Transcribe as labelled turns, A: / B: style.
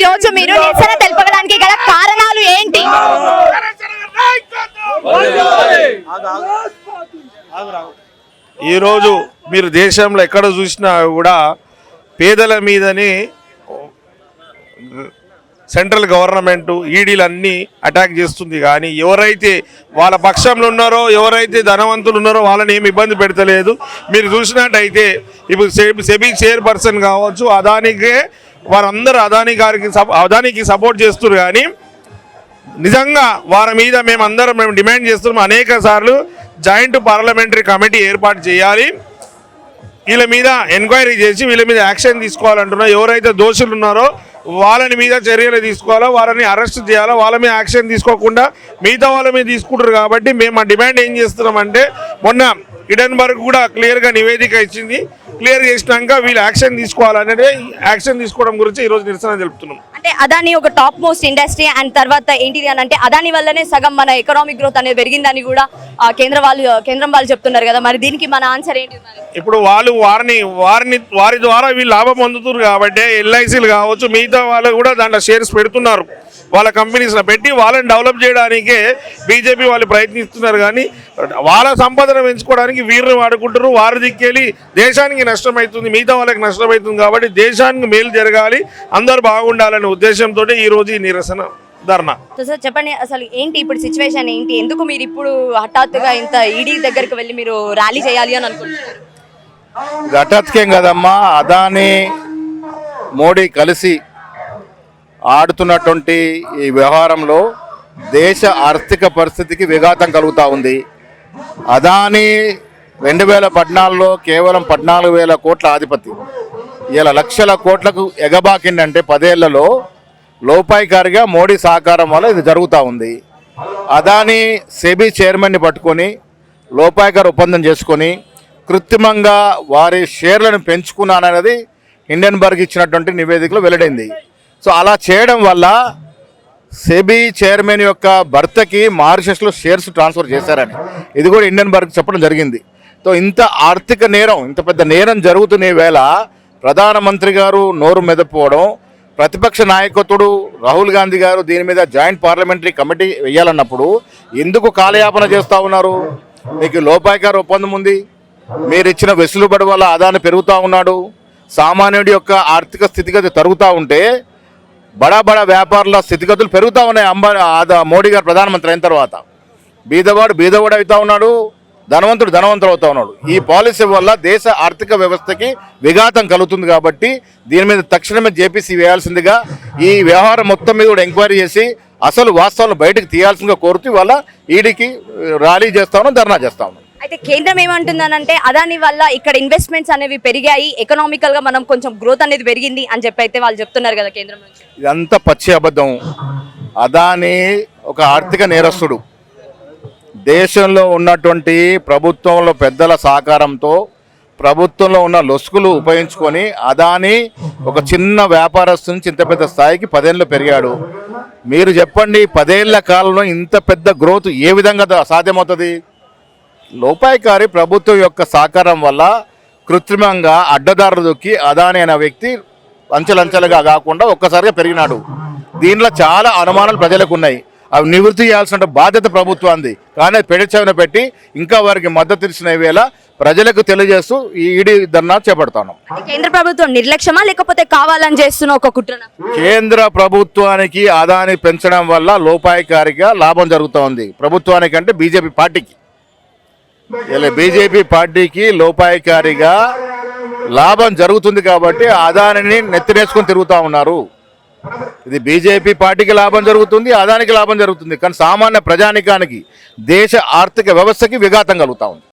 A: రోజు మీరు నిరసన తెలుపడానికి గల కారణాలు ఏంటి?
B: ఈరోజు మీరు దేశంలో ఎక్కడ చూసినా కూడా పేదల మీదని సెంట్రల్ గవర్నమెంట్ ఈడీలు అన్నీ అటాక్ చేస్తుంది, కానీ ఎవరైతే వాళ్ళ పక్షంలో ఉన్నారో ఎవరైతే ధనవంతులు ఉన్నారో వాళ్ళని ఏమి ఇబ్బంది పెడతలేదు. మీరు చూసినట్టయితే ఇప్పుడు సెబీ చైర్పర్సన్ కావచ్చు, అదానికే వారందరూ అదానికి సపోర్ట్ చేస్తున్నారు, కానీ నిజంగా వారి మీద మేము డిమాండ్ చేస్తున్నాం. అనేక సార్లు జాయింట్ పార్లమెంటరీ కమిటీ ఏర్పాటు చేయాలి, వీళ్ళ మీద ఎంక్వైరీ చేసి వీళ్ళ మీద యాక్షన్ తీసుకోవాలంటున్నారు. ఎవరైతే దోషులు ఉన్నారో వాళ్ళని మీద చర్యలు తీసుకోవాలా, వాళ్ళని అరెస్ట్ చేయాలా. వాళ్ళ మీద యాక్షన్ తీసుకోకుండా మిగతా వాళ్ళ మీద తీసుకుంటారు. కాబట్టి మేము ఆ డిమాండ్ ఏం చేస్తున్నామంటే, మొన్న హిడెన్బర్గ్ కూడా క్లియర్గా నివేదిక ఇచ్చింది. క్లియర్ చేసినాక వీళ్ళు యాక్షన్ తీసుకోవాలనేది, యాక్షన్ తీసుకోవడం గురించి ఈరోజు నిరసన తెలుపుతున్నాం.
A: అంటే అదాని ఒక టాప్ మోస్ట్ ఇండస్ట్రీ, అండ్ తర్వాత ఏంటిది అని అంటే అదాని వల్లనే సగం మన ఎకనామిక్ గ్రోత్ అనేది పెరిగిందని కూడా కేంద్రం వాళ్ళు చెప్తున్నారు కదా. మరి దీనికి మన ఆన్సర్ ఏంటి?
B: ఇప్పుడు వారి ద్వారా వీళ్ళు లాభం పొందుతున్నారు కాబట్టి ఎల్ఐసీలు కావచ్చు, మిగతా వాళ్ళు కూడా దాంట్లో షేర్స్ పెడుతున్నారు. వాళ్ళ కంపెనీస్లో పెట్టి వాళ్ళని డెవలప్ చేయడానికే బీజేపీ వాళ్ళు ప్రయత్నిస్తున్నారు, కానీ వాళ్ళ సంపదను పెంచుకోవడానికి వీరిని వాడుకుంటారు. వారి దిక్కెళ్ళి దేశానికి నష్టం అవుతుంది, మిగతా వాళ్ళకి నష్టం అవుతుంది. కాబట్టి దేశానికి మేలు జరగాలి, అందరూ బాగుండాలనే ఉద్దేశంతో ఈరోజు ఈ నిరసన ధర్నా.
A: సార్ చెప్పండి, అసలు ఏంటి ఇప్పుడు సిచ్యువేషన్ ఏంటి? ఎందుకు మీరు ఇప్పుడు హఠాత్తుగా ఇంత ఈడీ దగ్గరికి వెళ్ళి మీరు ర్యాలీ చేయాలి అని అనుకుంటున్నారు?
C: హఠాత్కేం కదమ్మా, అదాని మోడీ కలిసి ఆడుతున్నటువంటి ఈ వ్యవహారంలో దేశ ఆర్థిక పరిస్థితికి విఘాతం కలుగుతూ ఉంది. అదాని 2014లో కేవలం 14,000 కోట్ల ఆధిపత్యం ఇలా లక్షల కోట్లకు ఎగబాకిందంటే 10 ఏళ్లలో లోపాయికారిగా మోడీ సహకారం వల్ల ఇది జరుగుతూ ఉంది. అదాని సెబీ చైర్మన్ని పట్టుకొని లోపాయికారి ఒప్పందం చేసుకొని కృత్రిమంగా వారి షేర్లను పెంచుకున్నాననేది హిండెన్బర్గ్ ఇచ్చినటువంటి నివేదికలో వెల్లడైంది. సో అలా చేయడం వల్ల సెబీ చైర్మన్ యొక్క భర్తకి మారిషస్లో షేర్స్ ట్రాన్స్ఫర్ చేశారని ఇది కూడా హిండెన్బర్గ్ చెప్పడం జరిగింది. సో ఇంత ఆర్థిక నేరం, ఇంత పెద్ద నేరం జరుగుతున్న వేళ ప్రధానమంత్రి గారు నోరు మెదపోవడం, ప్రతిపక్ష నాయకత్వుడు రాహుల్ గాంధీ గారు దీని మీద జాయింట్ పార్లమెంటరీ కమిటీ వేయాలన్నప్పుడు ఎందుకు కాలయాపన చేస్తూ ఉన్నారు? మీకు లోపాయికారి ఒప్పందం ఉంది, మీరు ఇచ్చిన వెసులుబడి వల్ల అదాని పెరుగుతూ ఉన్నాడు, సామాన్యుడి యొక్క ఆర్థిక స్థితిగతి తరుగుతూ ఉంటే బడా వ్యాపారుల స్థితిగతులు పెరుగుతూ ఉన్నాయి. మోడీ గారు ప్రధానమంత్రి అయిన తర్వాత బీదవాడు అవుతూ ఉన్నాడు, ధనవంతుడు అవుతూ ఉన్నాడు. ఈ పాలసీ వల్ల దేశ ఆర్థిక వ్యవస్థకి విఘాతం కలుగుతుంది. కాబట్టి దీని మీద తక్షణమే జేపీసీ వేయాల్సిందిగా, ఈ వ్యవహారం మొత్తం మీద కూడా ఎంక్వైరీ చేసి అసలు వాస్తవాలను బయటకు తీయాల్సిందిగా కోరుతూ ఇవాళ ఈడీకి ర్యాలీ చేస్తా ఉన్నాం, ధర్నా చేస్తా ఉన్నాం.
A: అయితే కేంద్రం ఏమంటుందనంటే అదాని వల్ల ఇక్కడ ఇన్వెస్ట్మెంట్స్ అనేవి పెరిగాయి, ఎకనామికల్ గా మనం కొంచెం గ్రోత్ అనేది పెరిగింది అని చెప్పి అయితే వాళ్ళు చెప్తున్నారు కదా కేంద్రం నుంచి.
C: ఇదంతా పచ్చి అబద్ధం. అదాని ఒక ఆర్థిక నేరస్తుడు. దేశంలో ఉన్నటువంటి ప్రభుత్వంలో పెద్దల సహకారంతో ప్రభుత్వంలో ఉన్న లొసుగులు ఉపయోగించుకొని అదాని ఒక చిన్న వ్యాపారస్తు నుంచి ఇంత పెద్ద స్థాయికి 10 ఏళ్ళు పెరిగాడు. మీరు చెప్పండి, 10 ఏళ్ల కాలంలో ఇంత పెద్ద గ్రోత్ ఏ విధంగా సాధ్యమవుతుంది? లోపాయికారి ప్రభుత్వం యొక్క సహకారం వల్ల కృత్రిమంగా అడ్డదారులు దొక్కి అదాని అనే వ్యక్తి అంచెలంచెలుగా కాకుండా ఒక్కసారిగా పెరిగినాడు. దీనిలో చాలా అనుమానాలు ప్రజలకు ఉన్నాయి. అవి నివృత్తి చేయాల్సిన బాధ్యత ప్రభుత్వాన్ని, కానీ పెడచెవిన పెట్టి ఇంకా వారికి మద్దతు ఇచ్చిన వేళ ప్రజలకు తెలియజేస్తూ ఈ ఈడీ ధర్నా చేపడతాను.
A: కేంద్ర ప్రభుత్వం నిర్లక్ష్యమా లేకపోతే కావాలని చేస్తున్న ఒక కుట్రనా?
C: కేంద్ర ప్రభుత్వానికి ఆదాయాన్ని పెంచడం వల్ల లోపాయికారిగా లాభం జరుగుతూ ఉంది. ప్రభుత్వానికి అంటే బీజేపీ పార్టీకి, బీజేపీ పార్టీకి లోపాయికారిగా లాభం జరుగుతుంది. కాబట్టి అదానిని నెత్తినేసుకొని తిరుగుతూ ఉన్నారు. ఇది బీజేపీ పార్టీకి లాభం జరుగుతుంది, అదానికి లాభం జరుగుతుంది, కానీ సామాన్య ప్రజానికానికి దేశ ఆర్థిక వ్యవస్థకి విఘాతం కలుగుతూ ఉంది.